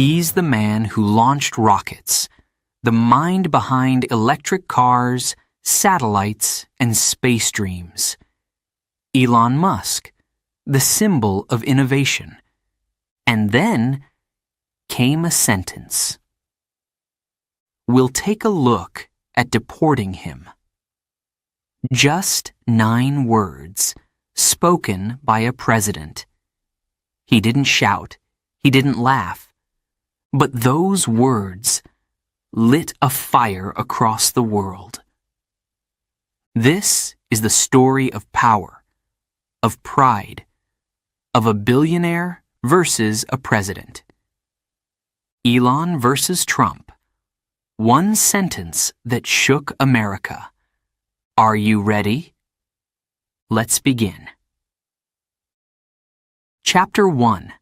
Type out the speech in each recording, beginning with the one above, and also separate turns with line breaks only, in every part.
He's the man who launched rockets, the mind behind electric cars, satellites, and space dreams. Elon Musk, the symbol of innovation. And then came a sentence. We'll take a look at deporting him. Just 9 words, spoken by a president. He didn't shout, he didn't laugh, but those words lit a fire across the world. This is the story of power, of pride, of a billionaire versus a president. Elon versus Trump. One sentence that shook America. Are you ready? Let's begin. Chapter 1.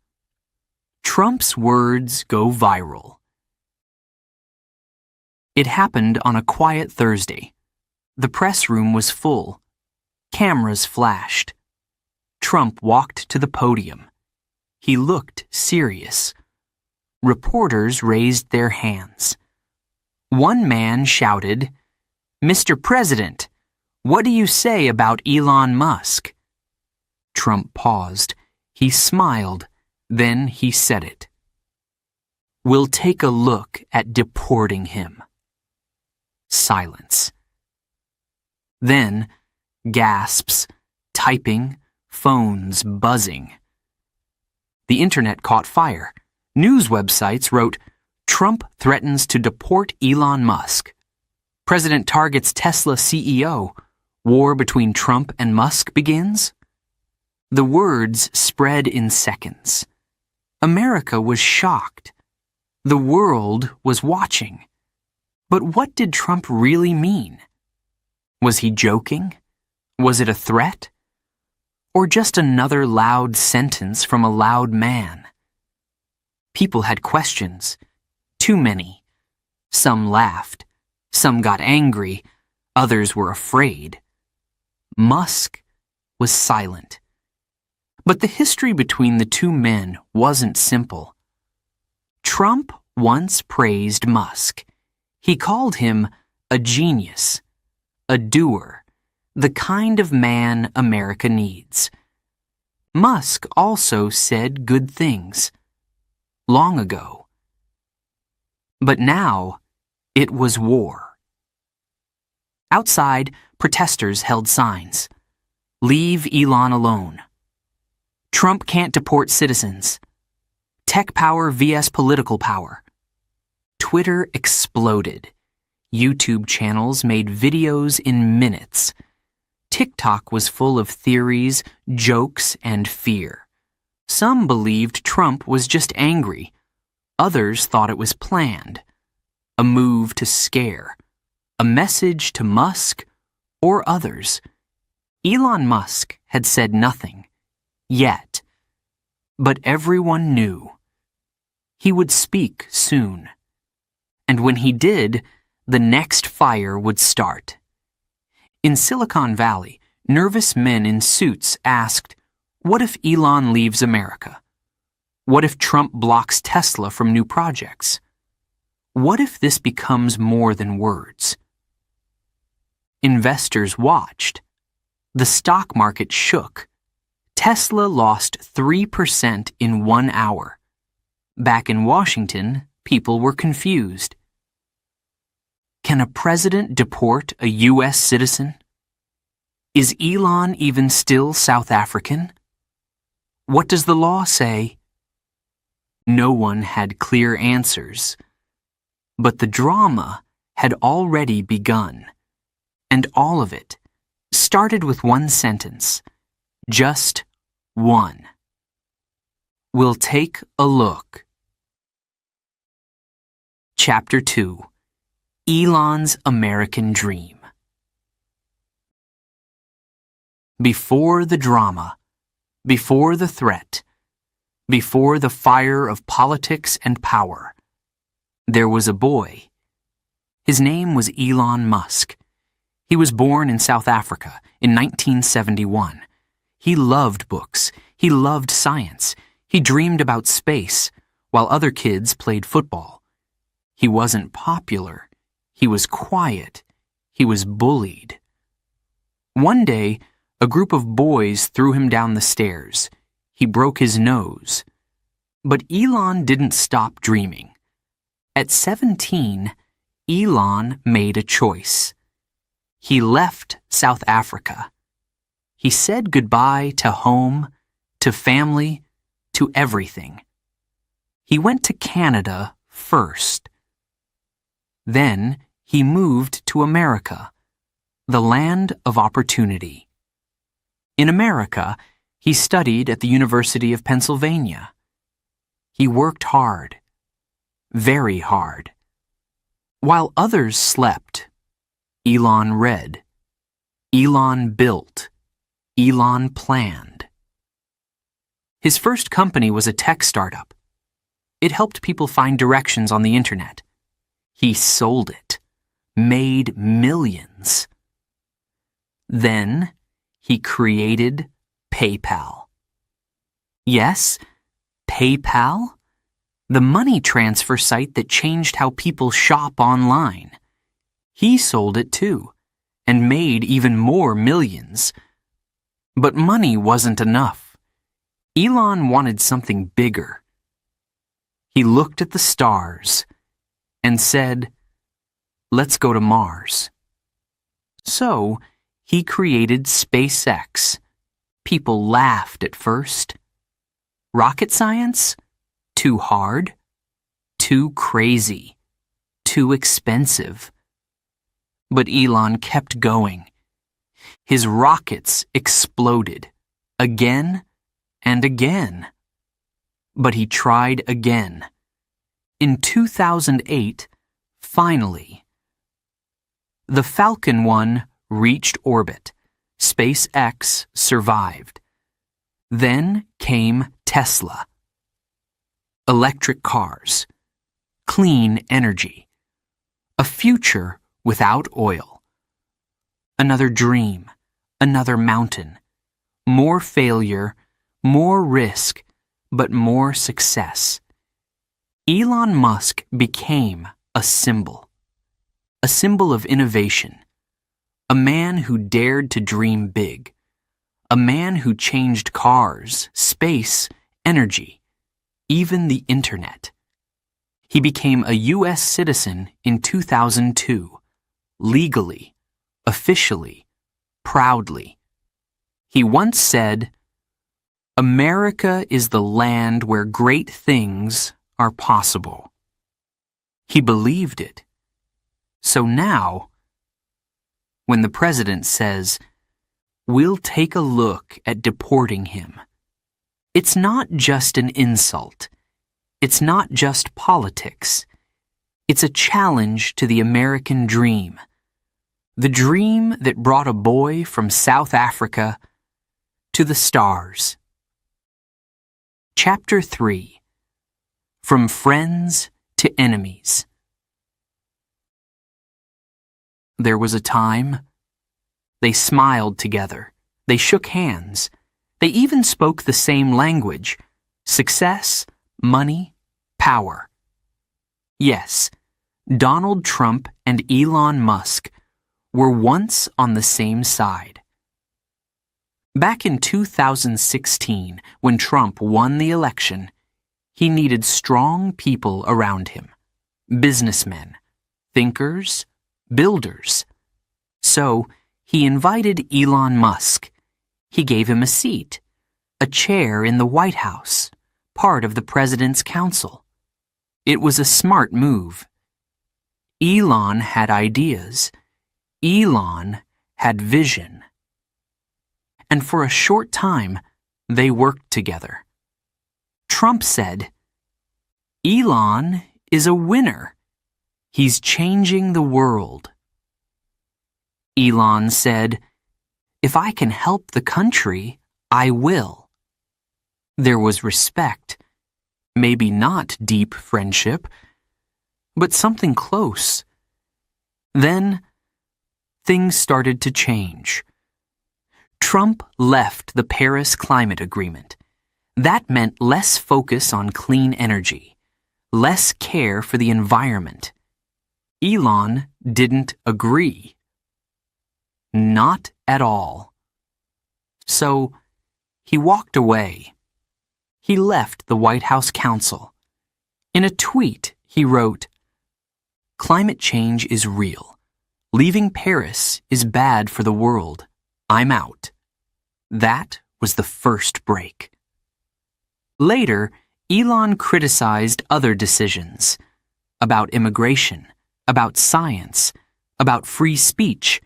Trump's words go viral. It happened on a quiet Thursday. The press room was full. Cameras flashed. Trump walked to the podium. He looked serious. Reporters raised their hands. One man shouted, "Mr. President, what do you say about Elon Musk?" Trump paused. He smiled. Then he said it. We'll take a look at deporting him. Silence. Then, gasps, typing, phones buzzing. The internet caught fire. News websites wrote, Trump threatens to deport Elon Musk. President targets Tesla CEO. War between Trump and Musk begins? The words spread in seconds. America was shocked. The world was watching. But what did Trump really mean? Was he joking? Was it a threat? Or just another loud sentence from a loud man? People had questions. Too many. Some laughed. Some got angry. Others were afraid. Musk was silent. But the history between the two men wasn't simple. Trump once praised Musk. He called him a genius, a doer, the kind of man America needs. Musk also said good things. Long ago. But now, it was war. Outside, protesters held signs. Leave Elon alone. Trump can't deport citizens. Tech power vs. political power. Twitter exploded. YouTube channels made videos in minutes. TikTok was full of theories, jokes, and fear. Some believed Trump was just angry. Others thought it was planned. A move to scare. A message to Musk or others. Elon Musk had said nothing. Yet. But everyone knew. He would speak soon. And when he did, the next fire would start. In Silicon Valley, nervous men in suits asked, what if Elon leaves America? What if Trump blocks Tesla from new projects? What if this becomes more than words? Investors watched. The stock market shook. Tesla lost 3% in 1 hour. Back in Washington, people were confused. Can a president deport a U.S. citizen? Is Elon even still South African? What does the law say? No one had clear answers. But the drama had already begun. And all of it started with one sentence. Just one. We'll take a look. Chapter 2. Elon's American Dream. Before the drama, before the threat, before the fire of politics and power, there was a boy. His name was Elon Musk. He was born in South Africa in 1971. He loved books. He loved science. He dreamed about space. while other kids played football. He wasn't popular. He was quiet. He was bullied. One day, a group of boys threw him down the stairs. He broke his nose. But Elon didn't stop dreaming. At 17, Elon made a choice. He left South Africa. He said goodbye to home, to family, to everything. He went to Canada first. Then he moved to America, the land of opportunity. In America, he studied at the University of Pennsylvania. He worked hard, very hard. While others slept, Elon read. Elon built. Elon planned. His first company was a tech startup. It helped people find directions on the internet. He sold it, made millions. Then he created PayPal. Yes, PayPal, the money transfer site that changed how people shop online. He sold it too, and made even more millions. But money wasn't enough. Elon wanted something bigger. He looked at the stars and said, "Let's go to Mars." So he created SpaceX. People laughed at first. Rocket science? Too hard? Too crazy? Too expensive? But Elon kept going. His rockets exploded, again and again. But he tried again. In 2008, finally, the Falcon 1 reached orbit. SpaceX survived. Then came Tesla. Electric cars. Clean energy. A future without oil. Another dream. Another mountain. More failure. More risk. But more success. Elon Musk became a symbol. A symbol of innovation. A man who dared to dream big. A man who changed cars, space, energy, even the internet. He became a U.S. citizen in 2002, legally, officially, proudly. He once said, "America is the land where great things are possible." He believed it. So now, when the president says, "We'll take a look at deporting him," it's not just an insult. It's not just politics. It's a challenge to the American dream. The dream that brought a boy from South Africa to the stars. Chapter 3. From Friends to Enemies. There was a time. They smiled together. They shook hands. They even spoke the same language. Success, money, power. Yes, Donald Trump and Elon Musk were once on the same side. Back in 2016, when Trump won the election, he needed strong people around him. Businessmen, thinkers, builders. So, he invited Elon Musk. He gave him a seat, a chair in the White House, part of the president's council. It was a smart move. Elon had ideas. Elon had vision. And for a short time, they worked together. Trump said, "Elon is a winner. He's changing the world." Elon said, "If I can help the country, I will." There was respect. Maybe not deep friendship, but something close. Then, things started to change. Trump left the Paris Climate Agreement. That meant less focus on clean energy, less care for the environment. Elon didn't agree. Not at all. So he walked away. He left the White House Council. In a tweet, he wrote, "Climate change is real. Leaving Paris is bad for the world. I'm out." That was the first break. Later, Elon criticized other decisions about immigration, about science, about free speech.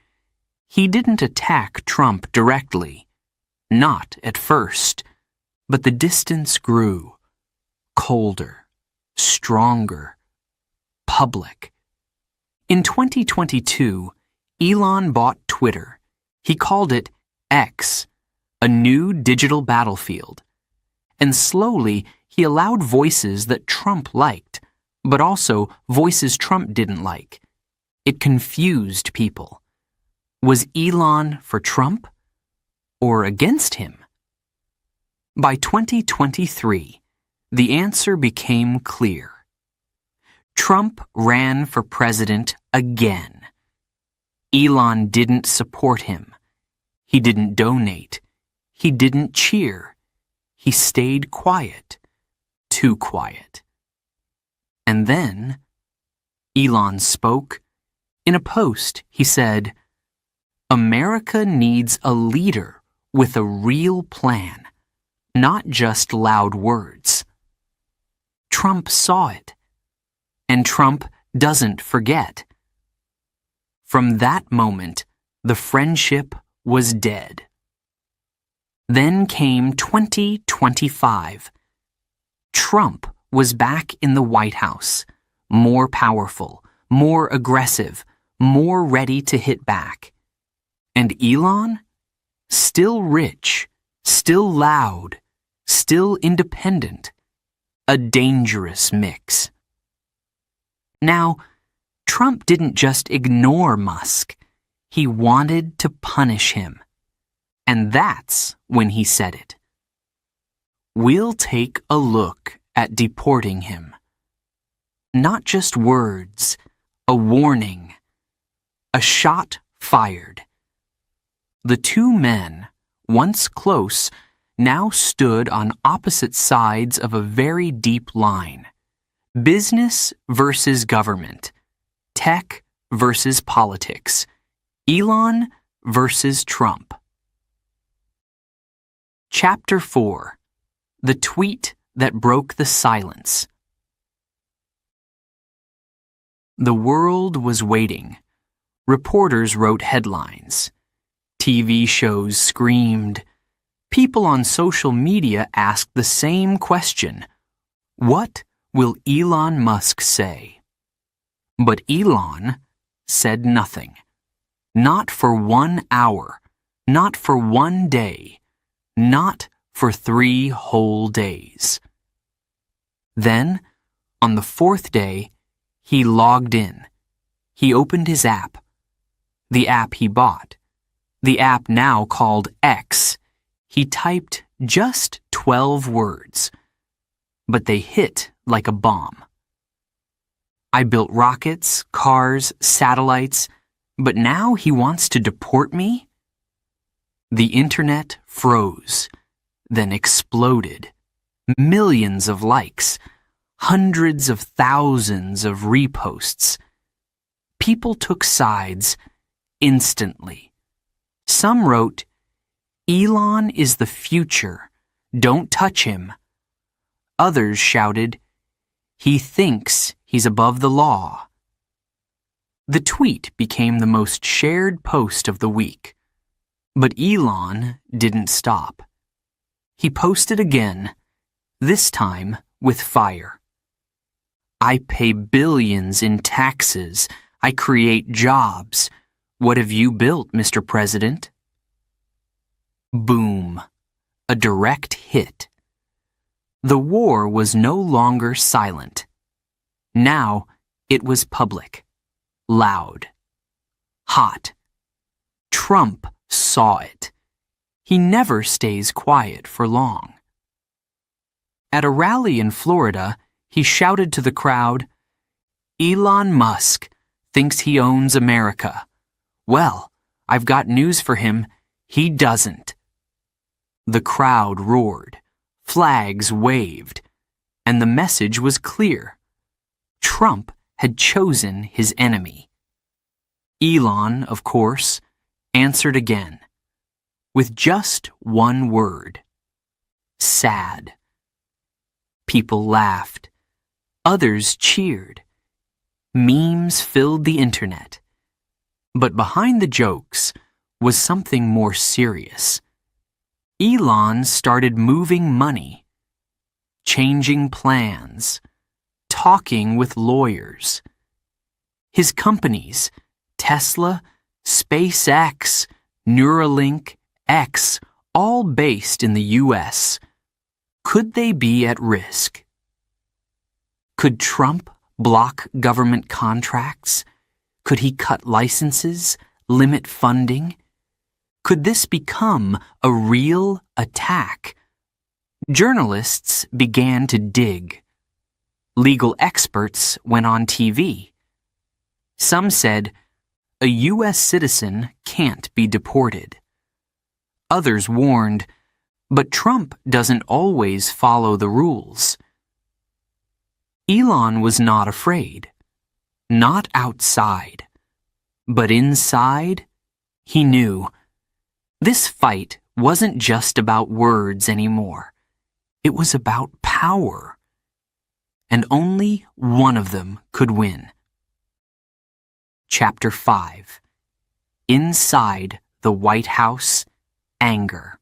He didn't attack Trump directly. Not at first. But the distance grew. Colder. Stronger. Public. In 2022, Elon bought Twitter. He called it X, a new digital battlefield. And slowly, he allowed voices that Trump liked, but also voices Trump didn't like. It confused people. Was Elon for Trump or against him? By 2023, the answer became clear. Trump ran for president again. Elon didn't support him. He didn't donate. He didn't cheer. He stayed quiet. Too quiet. And then, Elon spoke. In a post, he said, "America needs a leader with a real plan, not just loud words." Trump saw it. And Trump doesn't forget. From that moment, the friendship was dead. Then came 2025. Trump was back in the White House, more powerful, more aggressive, more ready to hit back. And Elon? Still rich, still loud, still independent. A dangerous mix. Now, Trump didn't just ignore Musk. He wanted to punish him. And that's when he said it. "We'll take a look at deporting him." Not just words, a warning. A shot fired. The two men, once close, now stood on opposite sides of a very deep line. Business versus government. Tech versus politics. Elon versus Trump. Chapter 4. The Tweet That Broke the Silence. The world was waiting. Reporters wrote headlines. TV shows screamed. People on social media asked the same question. What will Elon Musk say? But Elon said nothing. Not for 1 hour. Not for 1 day. Not for 3 whole days. Then, on the 4th day, he logged in. He opened his app. The app he bought. The app now called X. He typed just 12 words. But they hit like a bomb. "I built rockets, cars, satellites, but now he wants to deport me?" The internet froze, then exploded. Millions of likes, hundreds of thousands of reposts. People took sides instantly. Some wrote, "Elon is the future. Don't touch him." Others shouted, "He thinks he's above the law." The tweet became the most shared post of the week. But Elon didn't stop. He posted again, this time with fire. "I pay billions in taxes. I create jobs. What have you built, Mr. President?" Boom. A direct hit. The war was no longer silent. Now it was public, loud, hot. Trump saw it. He never stays quiet for long. At a rally in Florida, he shouted to the crowd, "Elon Musk thinks he owns America. Well, I've got news for him. He doesn't." The crowd roared, flags waved, and the message was clear. Trump had chosen his enemy. Elon, of course, answered again, with just one word: sad. People laughed. Others cheered. Memes filled the internet. But behind the jokes was something more serious. Elon started moving money, changing plans, talking with lawyers. His companies, Tesla, SpaceX, Neuralink, X, all based in the U.S., could they be at risk? Could Trump block government contracts? Could he cut licenses, limit funding? Could this become a real attack? Journalists began to dig. Legal experts went on TV. Some said, a U.S. citizen can't be deported. Others warned, but Trump doesn't always follow the rules. Elon was not afraid. Not outside. But inside, he knew. This fight wasn't just about words anymore. It was about power. And only one of them could win. Chapter 5. Inside the White House, Anger.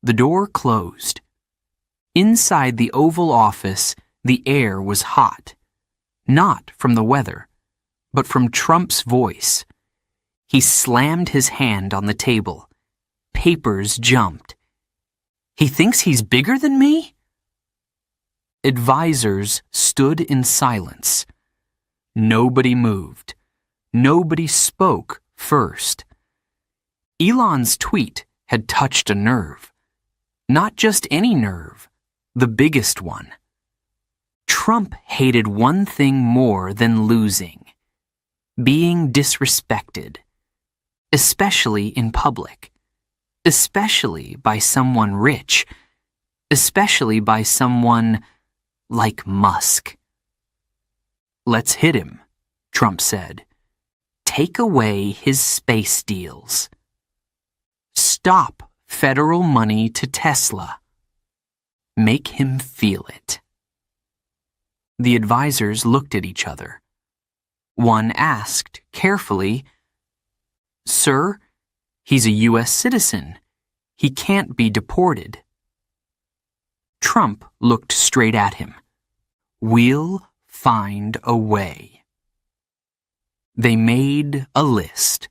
The door closed. Inside the Oval Office, the air was hot. Not from the weather, but from Trump's voice. He slammed his hand on the table. Papers jumped. He thinks he's bigger than me? Advisors stood in silence. Nobody moved. Nobody spoke first. Elon's tweet had touched a nerve. Not just any nerve, the biggest one. Trump hated one thing more than losing: being disrespected, especially in public, especially by someone rich, especially by someone like Musk. "Let's hit him," Trump said. "Take away his space deals. Stop federal money to Tesla. Make him feel it." The advisors looked at each other. One asked carefully, "Sir, he's a U.S. citizen. He can't be deported." Trump looked straight at him. "We'll find a way." They made a list.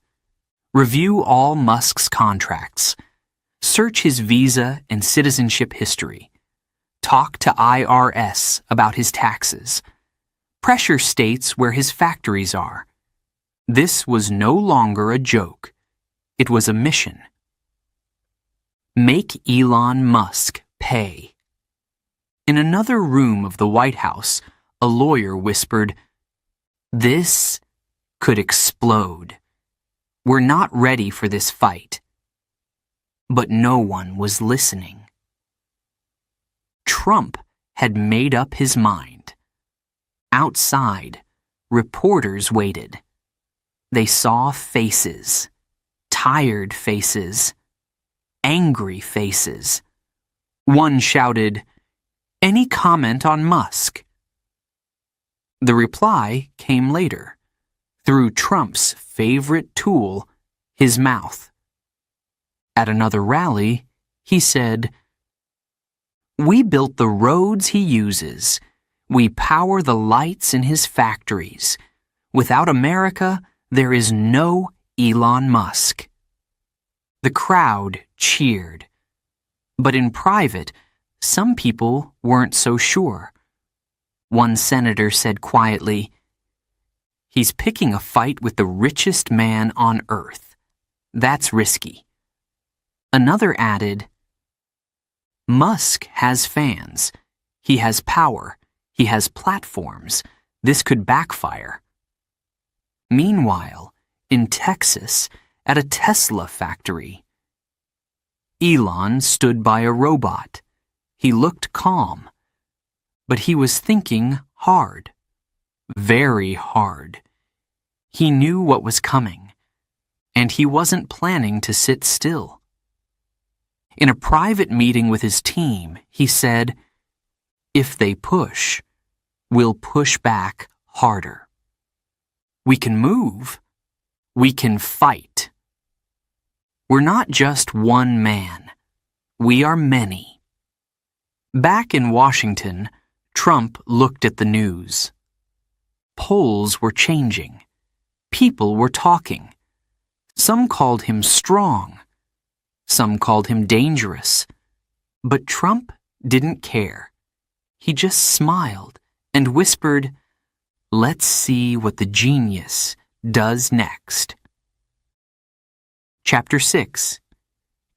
Review all Musk's contracts. Search his visa and citizenship history. Talk to IRS about his taxes. Pressure states where his factories are. This was no longer a joke. It was a mission. Make Elon Musk pay. In another room of the White House, a lawyer whispered, "This could explode. We're not ready for this fight." But no one was listening. Trump had made up his mind. Outside, reporters waited. They saw faces, tired faces, angry faces. One shouted, "Any comment on Musk?" The reply came later, through Trump's favorite tool, his mouth. At another rally, he said, "We built the roads he uses. We power the lights in his factories. Without America, there is no Elon Musk." The crowd cheered. But in private, some people weren't so sure. One senator said quietly, "He's picking a fight with the richest man on earth. That's risky." Another added, "Musk has fans. He has power. He has platforms. This could backfire. Meanwhile, in Texas, at a Tesla factory, Elon stood by a robot. He looked calm, but he was thinking hard, very hard. He knew what was coming, and he wasn't planning to sit still. In a private meeting with his team, he said, "If they push, we'll push back harder. We can move. We can fight. We're not just one man. We are many." Back in Washington, Trump looked at the news. Polls were changing. People were talking. Some called him strong. Some called him dangerous. But Trump didn't care. He just smiled and whispered, "Let's see what the genius does next." Chapter 6.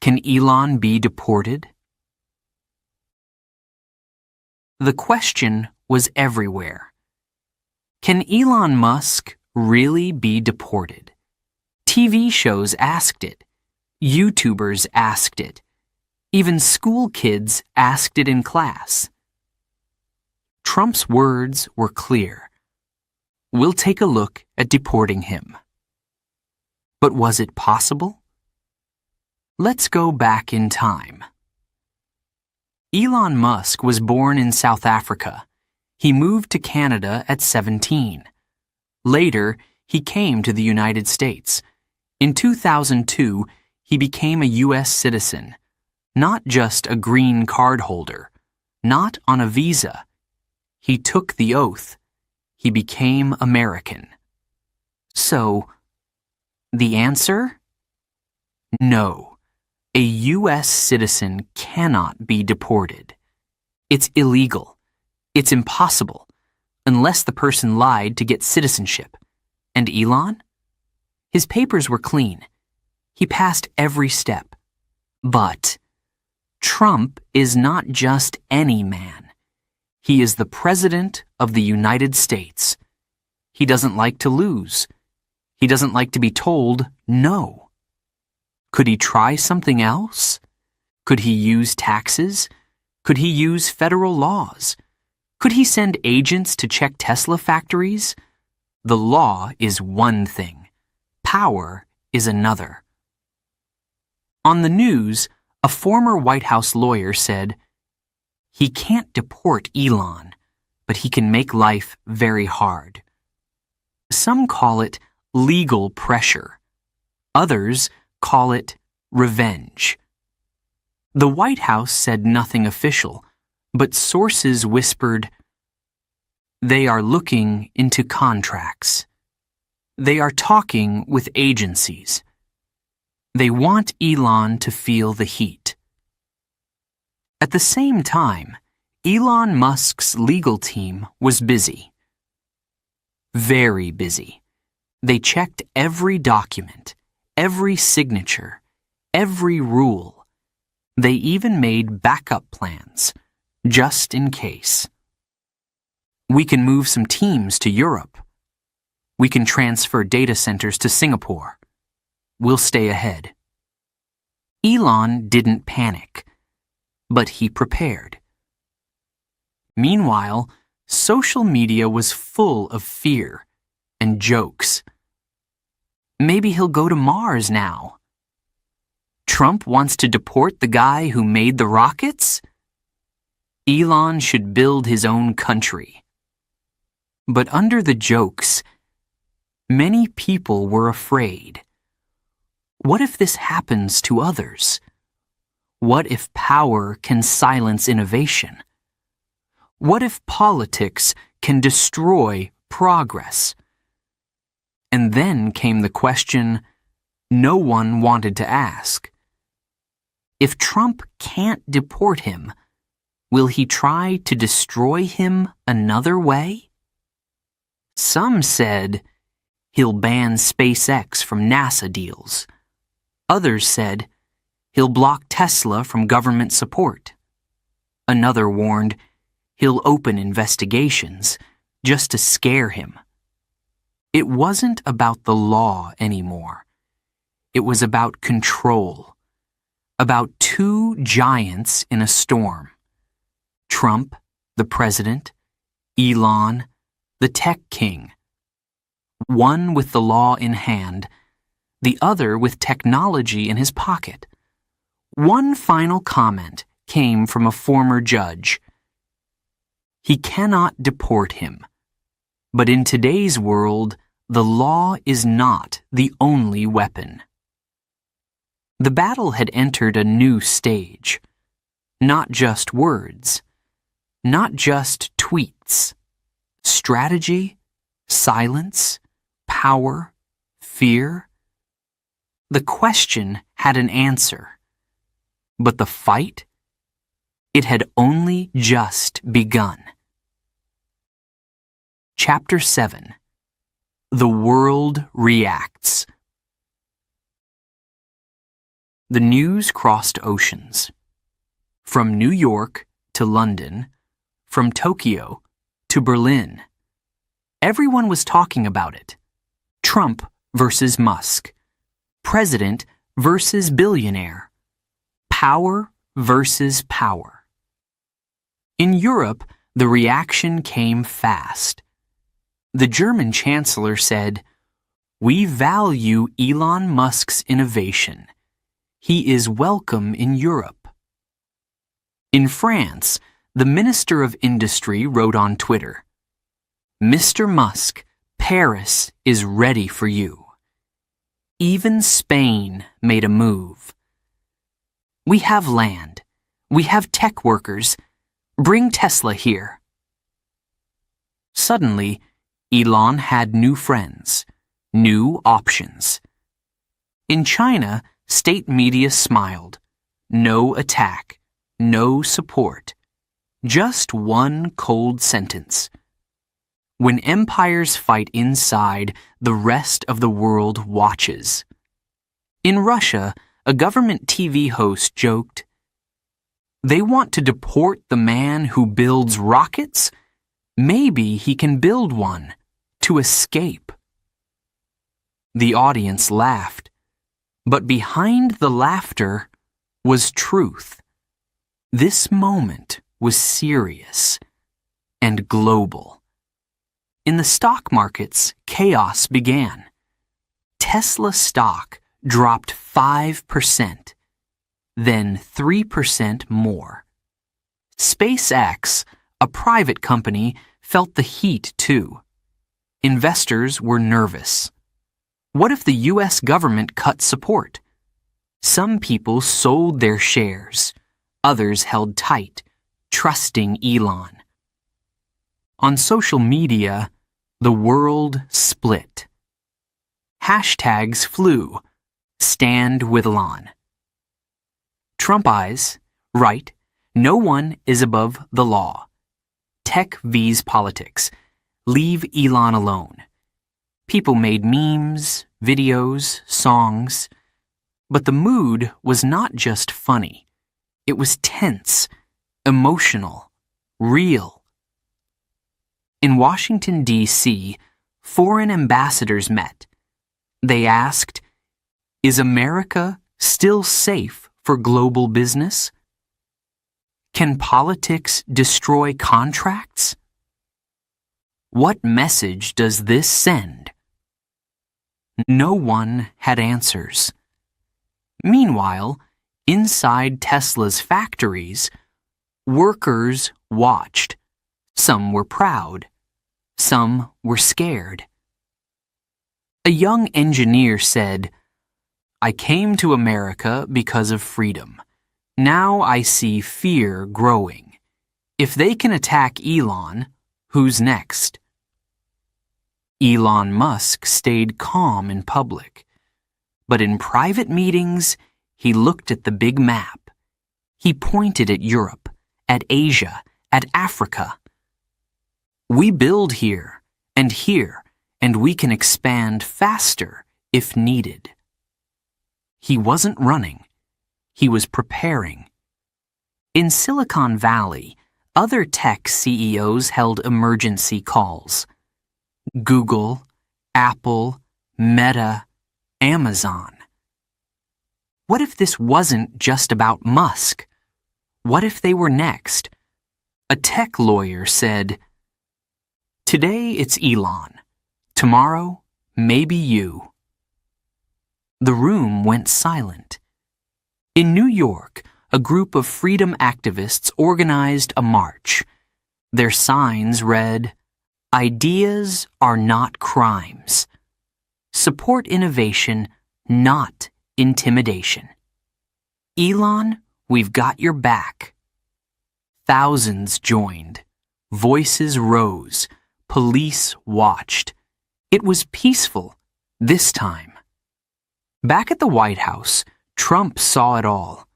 Can Elon be deported? The question was everywhere. Can Elon Musk really be deported? TV shows asked it. YouTubers asked it. Even school kids asked it in class. Trump's words were clear. We'll take a look at deporting him. But was it possible? Let's go back in time. Elon Musk was born in South Africa. He moved to Canada at 17. Later, he came to the United States. In 2002, he became a U.S. citizen, not just a green card holder, not on a visa. He took the oath. He became American. So, the answer? No. A U.S. citizen cannot be deported. It's illegal. It's impossible, unless the person lied to get citizenship. And Elon? His papers were clean. He passed every step. But Trump is not just any man. He is the President of the United States. He doesn't like to lose. He doesn't like to be told no. Could he try something else? Could he use taxes? Could he use federal laws? Could he send agents to check Tesla factories? The law is one thing. Power is another. On the news, a former White House lawyer said, "He can't deport Elon, but he can make life very hard." Some call it legal pressure. Others call it revenge. The White House said nothing official, but sources whispered, "They are looking into contracts. They are talking with agencies. They want Elon to feel the heat." At the same time, Elon Musk's legal team was busy. Very busy. They checked every document, every signature, every rule. They even made backup plans, just in case. We can move some teams to Europe. We can transfer data centers to Singapore. We'll stay ahead. Elon didn't panic, but he prepared. Meanwhile, social media was full of fear and jokes. Maybe he'll go to Mars now. Trump wants to deport the guy who made the rockets? Elon should build his own country. But under the jokes, many people were afraid. What if this happens to others? What if power can silence innovation? What if politics can destroy progress? And then came the question no one wanted to ask. If Trump can't deport him, will he try to destroy him another way? Some said he'll ban SpaceX from NASA deals. Others said he'll block Tesla from government support. Another warned he'll open investigations just to scare him. It wasn't about the law anymore. It was about control, about two giants in a storm. Trump, the president, Elon, the tech king. One with the law in hand, the other with technology in his pocket. One final comment came from a former judge. He cannot deport him. But in today's world, the law is not the only weapon. The battle had entered a new stage. Not just words. Not just tweets. Strategy, silence, power, fear. The question had an answer. But the fight? It had only just begun. Chapter 7. The World Reacts. The news crossed oceans. From New York to London, from Tokyo to Berlin. Everyone was talking about it. Trump versus Musk. President versus billionaire. Power versus power. In Europe, the reaction came fast. The German chancellor said, "We value Elon Musk's innovation. He is welcome in Europe." In France, the Minister of Industry wrote on Twitter, "Mr. Musk, Paris is ready for you." Even Spain made a move. "We have land. We have tech workers. Bring Tesla here." Suddenly, Elon had new friends, new options. In China, state media smiled. No attack, no support. Just one cold sentence. When empires fight inside, the rest of the world watches. In Russia, a government TV host joked, "They want to deport the man who builds rockets? Maybe he can build one to escape." The audience laughed, but behind the laughter was truth. This moment was serious and global. In the stock markets, chaos began. Tesla stock dropped 5%, then 3% more. SpaceX, a private company, felt the heat too. Investors were nervous. What if the U.S. government cut support? Some people sold their shares. Others held tight, trusting Elon. On social media, the world split. Hashtags flew. Stand with Elon. Trump eyes, right, no one is above the law. Tech vs politics. Leave Elon alone. People made memes, videos, songs. But the mood was not just funny. It was tense, emotional, real. In Washington, D.C., foreign ambassadors met. They asked, "Is America still safe for global business? Can politics destroy contracts? What message does this send?" No one had answers. Meanwhile, inside Tesla's factories, workers watched. Some were proud. Some were scared. A young engineer said, "I came to America because of freedom. Now I see fear growing. If they can attack Elon, who's next?" Elon Musk stayed calm in public. But in private meetings, he looked at the big map. He pointed at Europe, at Asia, at Africa. "We build here, and we can expand faster if needed." He wasn't running. He was preparing. In Silicon Valley, Other tech CEOs held emergency calls. Google, Apple, Meta, Amazon. What if this wasn't just about Musk? What if they were next? A tech lawyer said, "Today it's Elon. Tomorrow, maybe you." The room went silent. In New York, a group of freedom activists organized a march. Their signs read, "Ideas are not crimes. Support innovation, not intimidation. Elon, we've got your back." Thousands joined. Voices rose. Police watched. It was peaceful, this time. Back at the White House, Trump saw it all.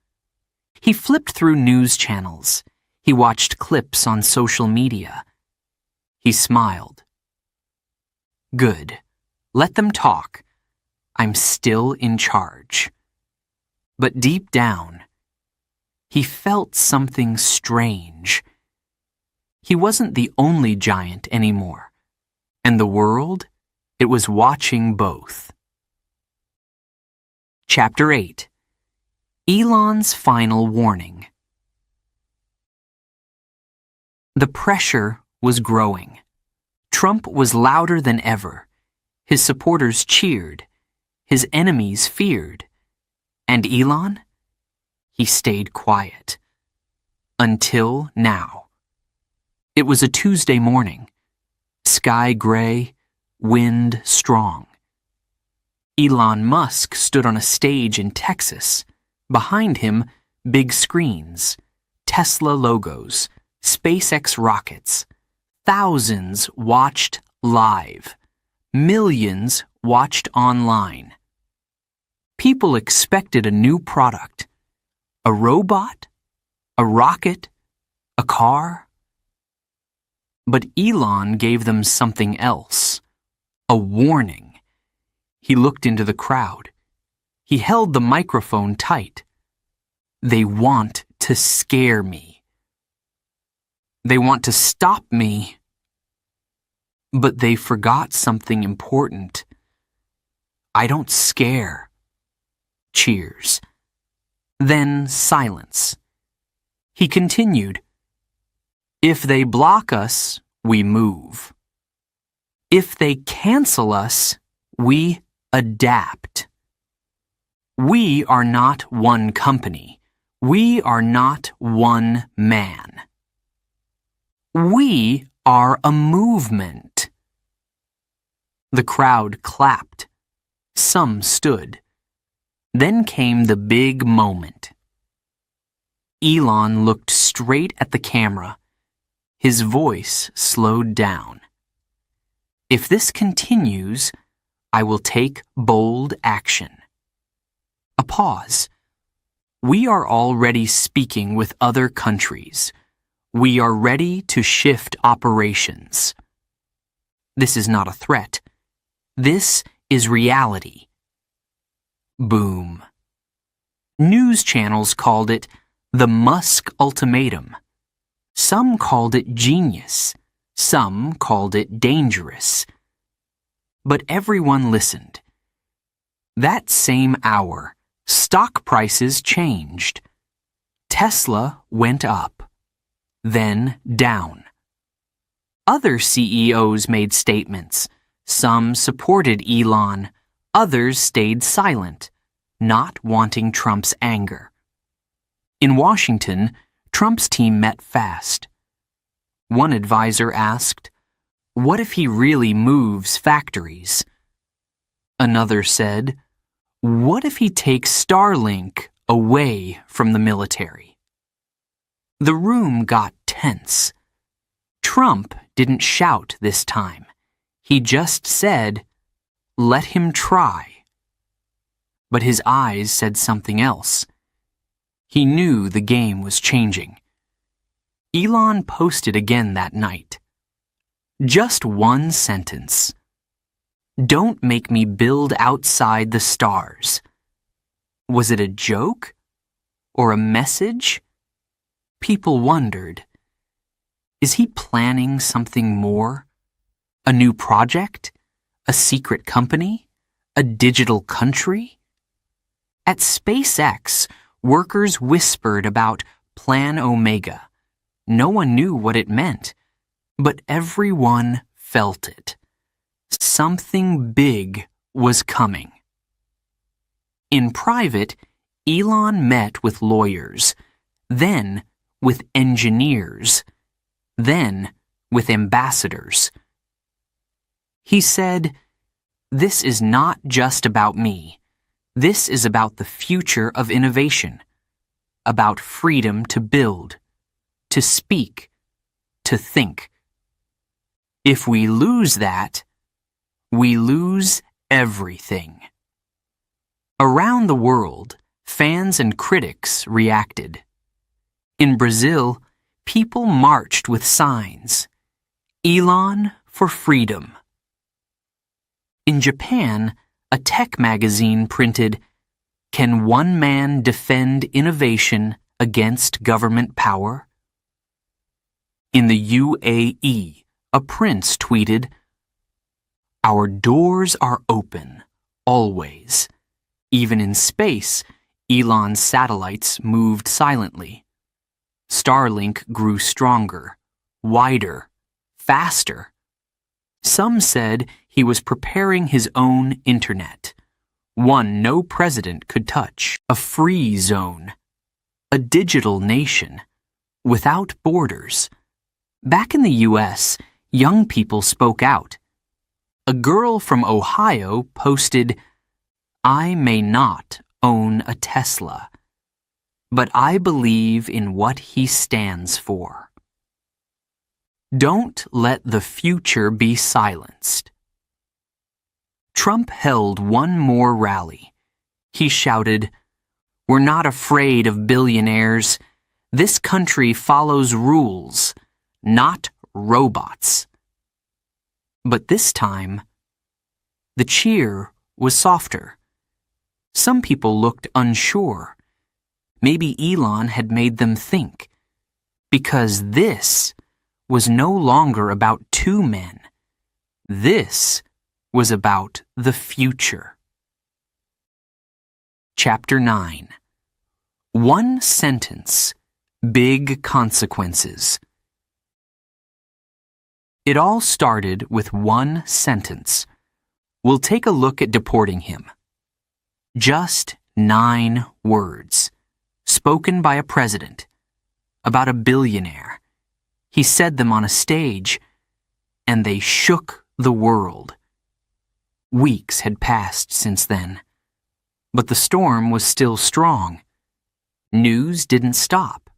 He flipped through news channels. He watched clips on social media. He smiled. Good. Let them talk. I'm still in charge. But deep down, he felt something strange. He wasn't the only giant anymore, and the world, it was watching both. Chapter 8. Elon's Final Warning. The pressure was growing. Trump was louder than ever. His supporters cheered. His enemies feared. And Elon? He stayed quiet. Until now. It was a Tuesday morning. Sky gray, wind strong. Elon Musk stood on a stage in Texas. Behind him, big screens, Tesla logos, SpaceX rockets. Thousands watched live. Millions watched online. People expected a new product. A robot? A rocket? A car? But Elon gave them something else. A warning. He looked into the crowd. He held the microphone tight. They want to scare me. They want to stop me. But they forgot something important. I don't scare. Cheers. Then silence. He continued. If they block us, we move. If they cancel us, we adapt. We are not one company. We are not one man. We are a movement. The crowd clapped. Some stood. Then came the big moment. Elon looked straight at the camera. His voice slowed down. If this continues, I will take bold action. A pause. We are already speaking with other countries. We are ready to shift operations. This is not a threat. This is reality. Boom. News channels called it the Musk Ultimatum. Some called it genius. Some called it dangerous. But everyone listened. That same hour, stock prices changed. Tesla went up, then down. Other CEOs made statements. Some supported Elon. Others stayed silent, not wanting Trump's anger. In Washington, Trump's team met fast. One advisor asked, "What if he really moves factories?" Another said, "What if he takes Starlink away from the military?" The room got tense. Trump didn't shout this time. He just said, "Let him try." But his eyes said something else. He knew the game was changing. Elon posted again that night. Just one sentence. "Don't make me build outside the stars." Was it a joke? Or a message? People wondered. Is he planning something more? A new project? A secret company? A digital country? At SpaceX, workers whispered about Plan Omega. No one knew what it meant, but everyone felt it. Something big was coming. In private, Elon met with lawyers, then with engineers, then with ambassadors. He said, "This is not just about me. This is about the future of innovation, about freedom to build, to speak, to think. If we lose that, we lose everything." Around the world, fans and critics reacted. In Brazil, people marched with signs, "Elon for freedom." In Japan, a tech magazine printed, "Can one man defend innovation against government power?" In the UAE, a prince tweeted, "Our doors are open, always." Even in space, Elon's satellites moved silently. Starlink grew stronger, wider, faster. Some said he was preparing his own internet, one no president could touch, a free zone, a digital nation, without borders. Back in the U.S., young people spoke out. A girl from Ohio posted, "I may not own a Tesla, but I believe in what he stands for." Don't let the future be silenced. Trump held one more rally. He shouted, "We're not afraid of billionaires. This country follows rules, not robots." But this time, the cheer was softer. Some people looked unsure. Maybe Elon had made them think. Because this was no longer about two men. This was about the future. Chapter 9. One sentence, big consequences. It all started with one sentence. We'll take a look at deporting him. Just 9 words, spoken by a president, about a billionaire. He said them on a stage, and they shook the world. Weeks had passed since then, but the storm was still strong. News didn't stop.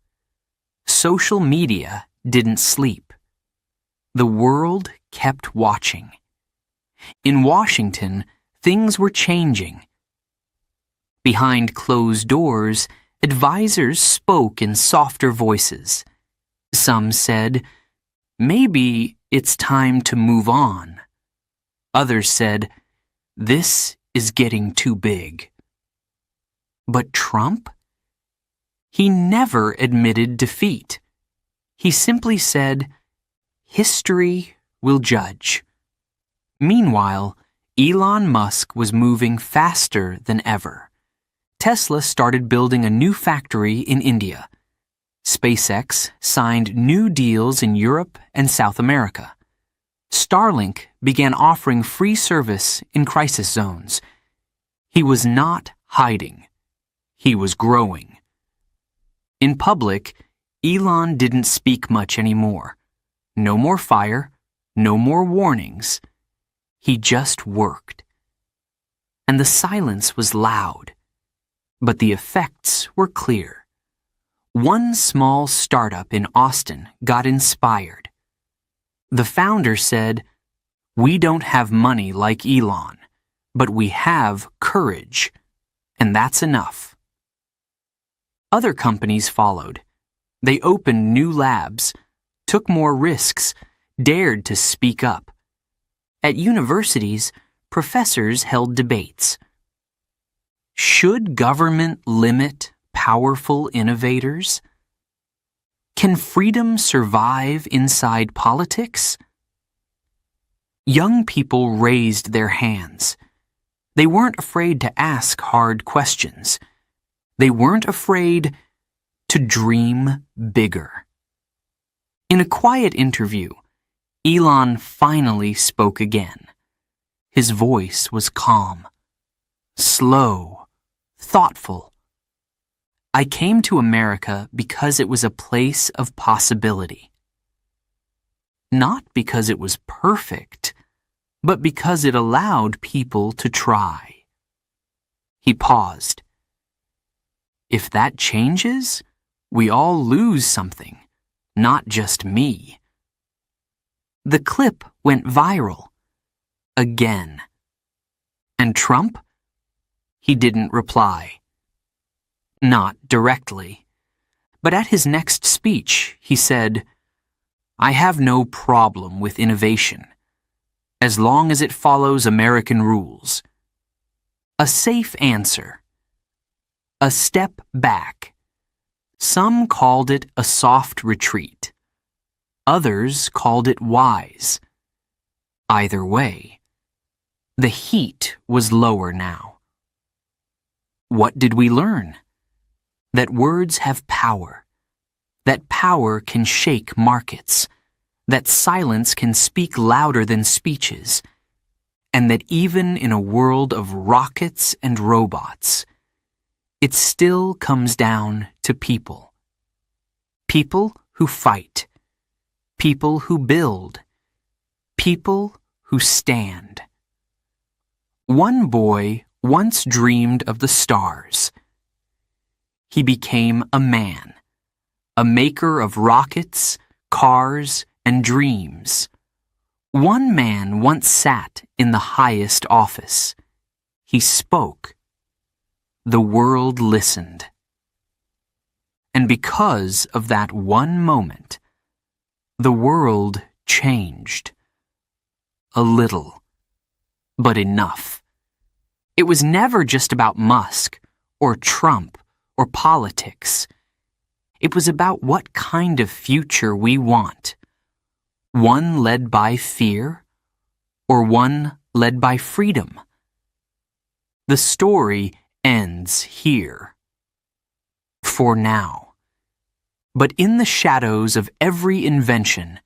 Social media didn't sleep. The world kept watching. In Washington, things were changing. Behind closed doors, advisors spoke in softer voices. Some said, "Maybe it's time to move on." Others said, "This is getting too big." But Trump? He never admitted defeat. He simply said, "History will judge." Meanwhile, Elon Musk was moving faster than ever. Tesla started building a new factory in India. SpaceX signed new deals in Europe and South America. Starlink began offering free service in crisis zones. He was not hiding. He was growing. In public, Elon didn't speak much anymore. No more fire, no more warnings. He just worked. And the silence was loud, but the effects were clear. One small startup in Austin got inspired. The founder said, "We don't have money like Elon, but we have courage, and that's enough." Other companies followed. They opened new labs, took more risks, dared to speak up. At universities, professors held debates. Should government limit powerful innovators? Can freedom survive inside politics? Young people raised their hands. They weren't afraid to ask hard questions. They weren't afraid to dream bigger. In a quiet interview, Elon finally spoke again. His voice was calm, slow, thoughtful. I came to America because it was a place of possibility. Not because it was perfect, but because it allowed people to try. He paused. If that changes, we all lose something, not just me. The clip went viral. Again. And Trump? He didn't reply. Not directly. But at his next speech, he said, "I have no problem with innovation, as long as it follows American rules." A safe answer. A step back. Some called it a soft retreat. Others called it wise. Either way, the heat was lower now. What did we learn? That words have power. That power can shake markets. That silence can speak louder than speeches. And that even in a world of rockets and robots, it still comes down to people. People who fight. People who build. People who stand. One boy once dreamed of the stars. He became a man, a maker of rockets, cars, and dreams. One man once sat in the highest office. He spoke. The world listened. And because of that one moment, the world changed. A little, but enough. It was never just about Musk or Trump or politics. It was about what kind of future we want. One led by fear, or one led by freedom. The story ends here. For now. But in the shadows of every invention,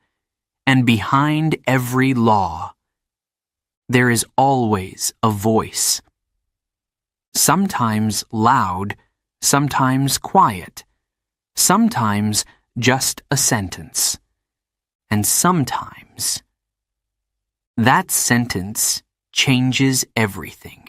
and behind every law, there is always a voice. Sometimes loud, sometimes quiet, sometimes just a sentence, and sometimes that sentence changes everything.